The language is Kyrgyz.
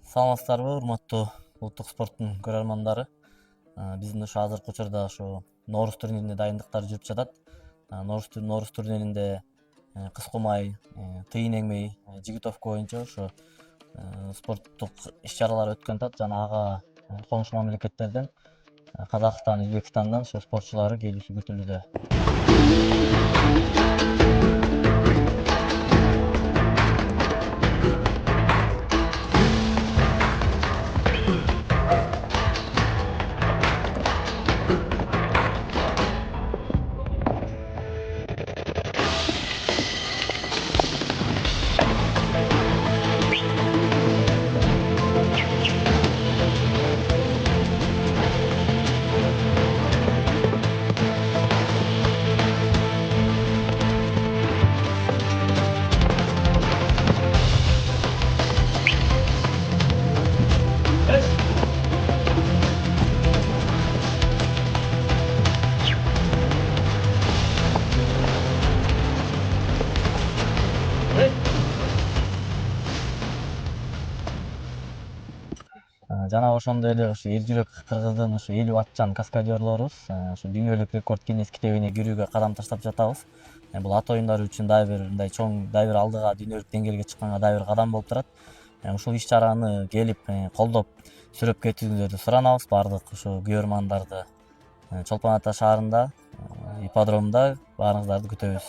Саламатсыздарбы, урматтуу улуттук спорттун көрөрмандары. Биздин ошо азыркы учурда ошо Нооруз турнирине дайындыктар жүрүп жатат. Нооруз турниринде Кыскумай, Тыйын Эңмей, Жигитовка боюнча ошо спорттук иш-чаралар өткөн атат жана ага коңшу мамлекеттерден Казакстан, Өзбекстандан ошо спортчулары келүүсү күтүлүүдө. Жана ошондой эле ошо эр жүрөк кыргыздын ошо 50 атчан каскадерлорубуз ошо дүйнөлүк рекорд Гиннес китебине кирүүгө кадам таштап жатабыз. Бул ат оюндары үчүн дагы бир мындай чоң, дагы бир алдыга дүйнөлүк деңгээлге чыкканга дагы бир кадам болуп турат. Ушул иш-чараны келип колдоп сүрөп кетүүңүздөрдү суранабыз. Баардык ошо күйөрмандарды Чолпон Ата шаарында ипподромдо баарыңыздарды күтөбүз.